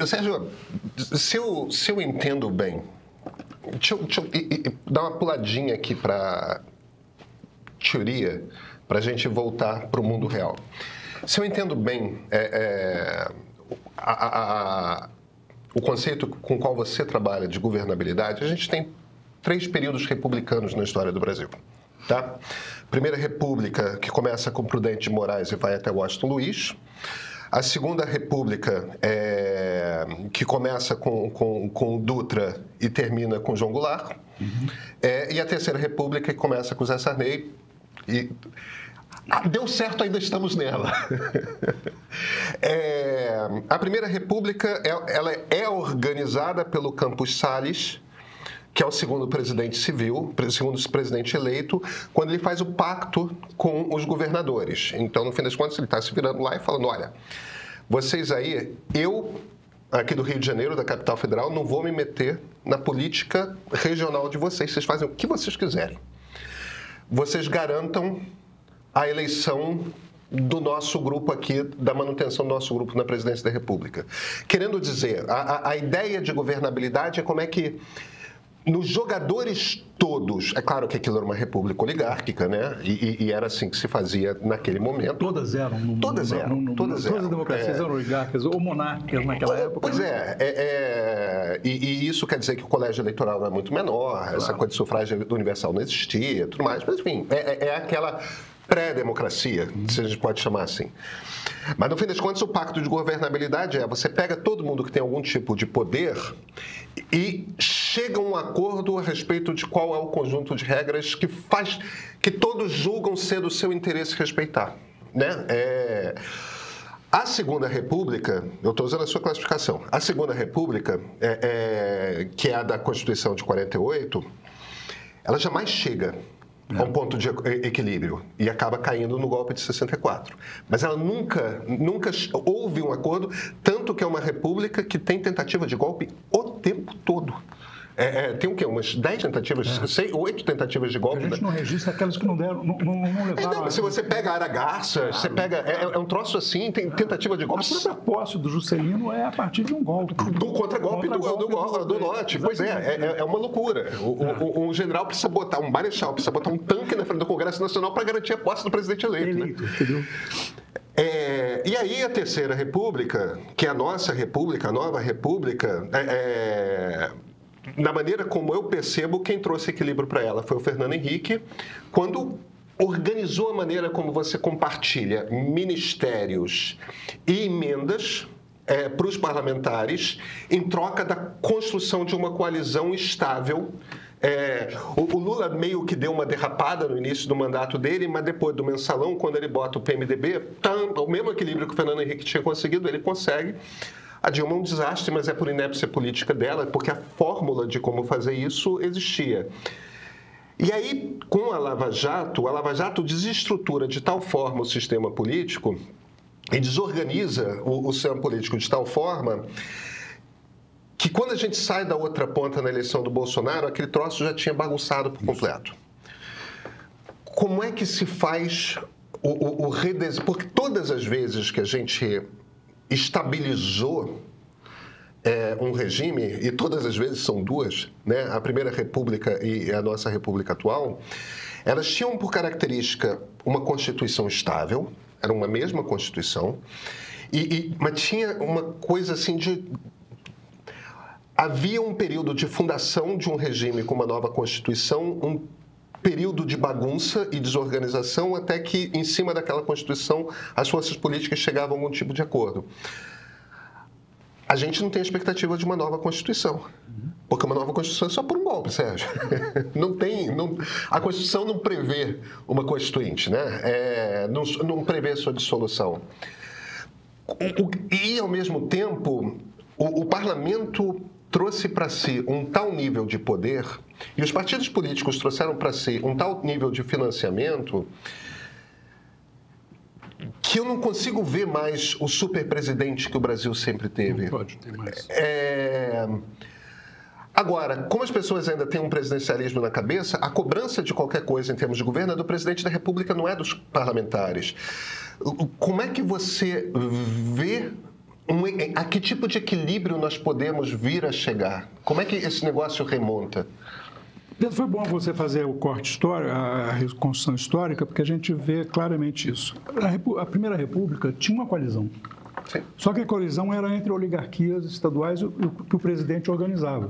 Sérgio, se eu entendo bem, deixa eu dar uma puladinha aqui para teoria, para a gente voltar para o mundo real. Se eu entendo bem o conceito com o qual você trabalha de governabilidade, a gente tem 3 períodos republicanos na história do Brasil. Tá? Primeira República, que começa com Prudente de Moraes e vai até Washington Luiz. A Segunda República, que começa com Dutra e termina com João Goulart. Uhum. E a Terceira República, que começa com Zé Sarney. E deu certo, ainda estamos nela. A Primeira República ela é organizada pelo Campos Salles, que é o segundo presidente civil, segundo presidente eleito, quando ele faz o pacto com os governadores. Então, no fim das contas, ele está se virando lá e falando, olha, vocês aí, eu, aqui do Rio de Janeiro, da capital federal, não vou me meter na política regional de vocês. Vocês fazem o que vocês quiserem. Vocês garantam a eleição do nosso grupo aqui, da manutenção do nosso grupo na presidência da República. Querendo dizer, a ideia de governabilidade é como é que nos jogadores todos, é claro que aquilo era uma república oligárquica, né? E era assim que se fazia naquele momento. Todas eram. Todas eram. Todas as democracias eram oligárquicas ou monárquicas naquela época. Pois e isso quer dizer que o colégio eleitoral era muito menor, claro. Essa coisa de sufrágio universal não existia, tudo mais. Mas, enfim, é aquela pré-democracia, se a gente pode chamar assim. Mas, no fim das contas, o pacto de governabilidade você pega todo mundo que tem algum tipo de poder e chega a um acordo a respeito de qual é o conjunto de regras que todos julgam ser do seu interesse respeitar, né? A Segunda República, eu estou usando a sua classificação, a Segunda República, que é a da Constituição de 48, ela jamais chega a um ponto de equilíbrio e acaba caindo no golpe de 64. Mas ela nunca houve um acordo, tanto que é uma república que tem tentativa de golpe o tempo todo. Tem o quê? Umas 10 tentativas, 8 tentativas de golpe. A gente não registra aquelas que não deram, não levaram. Se você pega a Ara Garça, claro. Você pega... É um troço assim, tem tentativa de golpe. A própria posse do Juscelino é a partir de um golpe. Do contra-golpe do Norte. Pois é uma loucura. Um general precisa botar, um marechal precisa botar um tanque na frente do Congresso Nacional para garantir a posse do presidente eleito. Né? Entendeu? E aí a Terceira República, que é a nossa república, a nova república, na maneira como eu percebo, quem trouxe equilíbrio para ela foi o Fernando Henrique, quando organizou a maneira como você compartilha ministérios e emendas para os parlamentares em troca da construção de uma coalizão estável. O Lula meio que deu uma derrapada no início do mandato dele, mas depois do mensalão, quando ele bota o PMDB, o mesmo equilíbrio que o Fernando Henrique tinha conseguido, ele consegue. A Dilma é um desastre, mas é por inépcia política dela, porque a fórmula de como fazer isso existia. E aí, com a Lava Jato desestrutura de tal forma o sistema político e desorganiza o sistema político de tal forma que quando a gente sai da outra ponta na eleição do Bolsonaro, aquele troço já tinha bagunçado por completo. Como é que se faz o redesenho? Porque todas as vezes que a gente estabilizou um regime, e todas as vezes são duas, né? A Primeira República e a nossa República atual, elas tinham por característica uma Constituição estável, era uma mesma Constituição, mas tinha uma coisa assim de... Havia um período de fundação de um regime com uma nova Constituição, um período de bagunça e desorganização, até que, em cima daquela Constituição, as forças políticas chegavam a algum tipo de acordo. A gente não tem expectativa de uma nova Constituição, porque uma nova Constituição é só por um golpe, Sérgio. A Constituição não prevê uma Constituinte, né? Não prevê sua dissolução. E, ao mesmo tempo, o Parlamento trouxe para si um tal nível de poder, e os partidos políticos trouxeram para si um tal nível de financiamento, que eu não consigo ver mais o superpresidente que o Brasil sempre teve. Não pode ter mais. Agora, como as pessoas ainda têm um presidencialismo na cabeça, a cobrança de qualquer coisa em termos de governo é do presidente da República, não é dos parlamentares. Como é que você vê A que tipo de equilíbrio nós podemos vir a chegar? Como é que esse negócio remonta? Pedro, foi bom você fazer o corte histórico, a reconstrução histórica, porque a gente vê claramente isso. A Primeira República tinha uma coalizão. Sim. Só que a coalizão era entre oligarquias estaduais que o presidente organizava.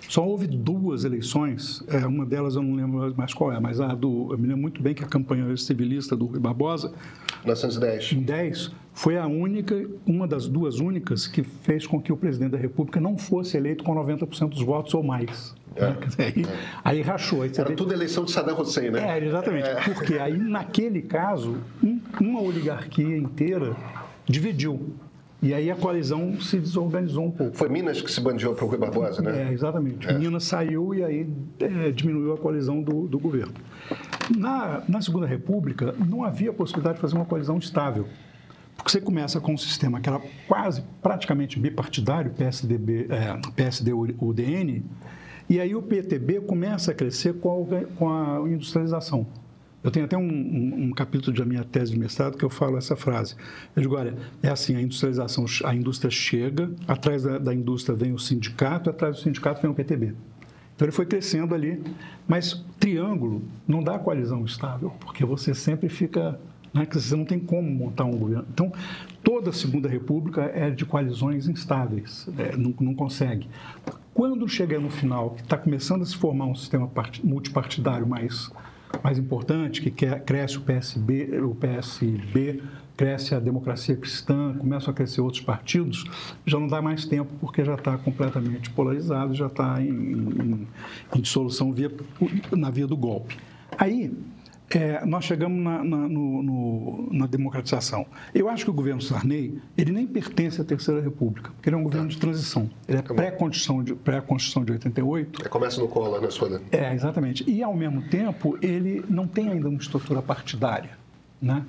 Só houve 2 eleições, uma delas eu não lembro mais qual é, mas eu me lembro muito bem que a campanha civilista do Rui Barbosa, 1910. em 10, foi uma das 2 únicas que fez com que o presidente da República não fosse eleito com 90% dos votos ou mais. Aí rachou. Aí era tudo eleição de Saddam Hussein, né? Exatamente. Porque aí, naquele caso, uma oligarquia inteira dividiu. E aí a coalizão se desorganizou um pouco. Foi Minas que se bandiou para o Rui Barbosa, né? Exatamente. Minas saiu e aí diminuiu a coalizão do governo. Na Segunda República, não havia possibilidade de fazer uma coalizão estável. Porque você começa com um sistema que era praticamente bipartidário, PSD-UDN, e aí o PTB começa a crescer com a industrialização. Eu tenho até um capítulo da minha tese de mestrado que eu falo essa frase. Eu digo, olha, é assim, a industrialização, a indústria chega, atrás da indústria vem o sindicato, atrás do sindicato vem o PTB. Então ele foi crescendo ali, mas triângulo não dá coalizão estável, porque você sempre fica, né, que você não tem como montar um governo. Então, toda a Segunda República é de coalizões instáveis, não consegue. Quando chega no final, que está começando a se formar um sistema multipartidário mais importante, que cresce o PSB, cresce a democracia cristã, começam a crescer outros partidos, já não dá mais tempo, porque já está completamente polarizado, já está em dissolução na via do golpe. Aí, nós chegamos na democratização. Eu acho que o governo Sarney, ele nem pertence à Terceira República, porque ele é um governo de transição. Ele é pré-Constituição de 88. Começa no Collor, né, Sônia? Exatamente. E, ao mesmo tempo, ele não tem ainda uma estrutura partidária, né?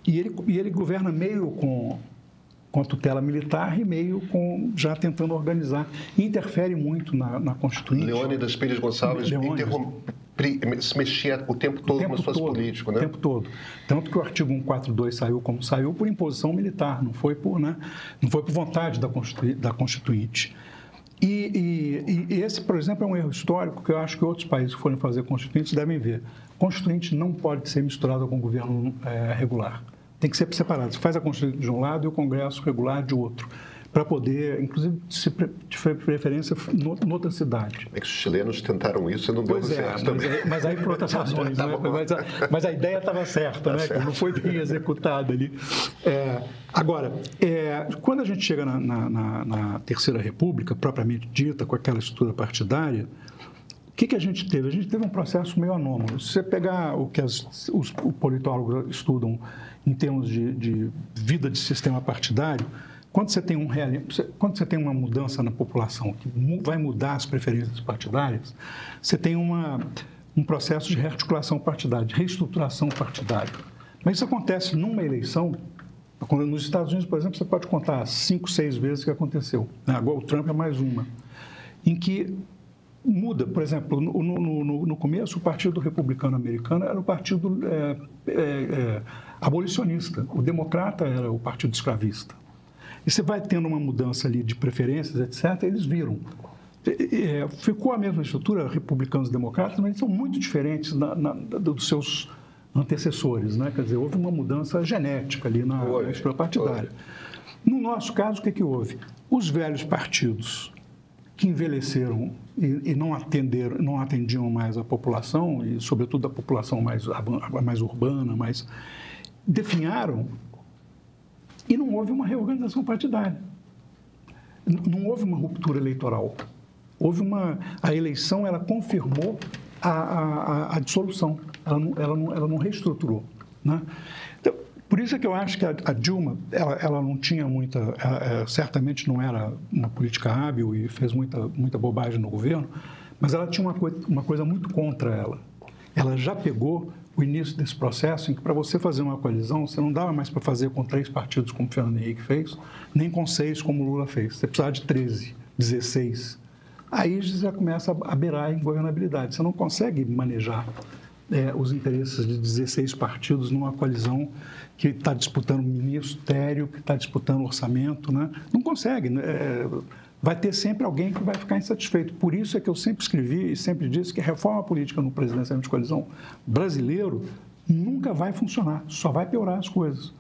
E ele governa meio com a tutela militar e meio já tentando organizar. E interfere muito na Constituinte. Leônidas Pires Gonçalves se mexia o tempo todo como se fosse político, né? O tempo todo. Tanto que o artigo 142 saiu como saiu por imposição militar, não foi por vontade da Constituinte. E esse, por exemplo, é um erro histórico que eu acho que outros países que forem fazer constituintes devem ver. Constituinte não pode ser misturado com o governo regular. Tem que ser separado. Você faz a Constituinte de um lado e o Congresso regular de outro, para poder, inclusive, de preferência, noutra cidade. É que os chilenos tentaram isso e não deu certo também. Mas aí por outras razões, né? Mas a ideia estava certa, né? Certo. Não foi bem executada ali. Agora, quando a gente chega na Terceira República, propriamente dita, com aquela estrutura partidária, o que a gente teve? A gente teve um processo meio anômalo. Se você pegar o que os politólogos estudam em termos de vida de sistema partidário, quando você tem uma mudança na população que vai mudar as preferências partidárias, você tem um processo de rearticulação partidária, de reestruturação partidária. Mas isso acontece numa eleição. Nos Estados Unidos, por exemplo, você pode contar 5, 6 vezes que aconteceu. Agora o Trump é mais uma. Em que muda, por exemplo, no começo, o Partido Republicano Americano era o partido abolicionista, o democrata era o partido escravista. E você vai tendo uma mudança ali de preferências, etc., eles viram. Ficou a mesma estrutura, republicanos e democratas, mas eles são muito diferentes dos seus antecessores, né? Quer dizer, houve uma mudança genética ali na estrutura partidária. No nosso caso, o que houve? Os velhos partidos que envelheceram e não atendiam mais a população, e sobretudo a população mais urbana, definharam, e não houve uma reorganização partidária. Não houve uma ruptura eleitoral. A eleição, ela confirmou a dissolução. Ela não reestruturou, né? Então, por isso é que eu acho que a Dilma, ela não tinha certamente não era uma política hábil e fez muita bobagem no governo, mas ela tinha uma coisa muito contra ela. Ela já pegou o início desse processo em que, para você fazer uma coalizão, você não dava mais para fazer com 3 partidos, como o Fernando Henrique fez, nem com 6, como o Lula fez. Você precisava de 13, 16. Aí já começa a beirar a ingovernabilidade. Você não consegue manejar os interesses de 16 partidos numa coalizão que está disputando ministério, que está disputando orçamento, né? Não consegue. Vai ter sempre alguém que vai ficar insatisfeito. Por isso é que eu sempre escrevi e sempre disse que a reforma política no presidencialismo de coalizão brasileiro nunca vai funcionar, só vai piorar as coisas.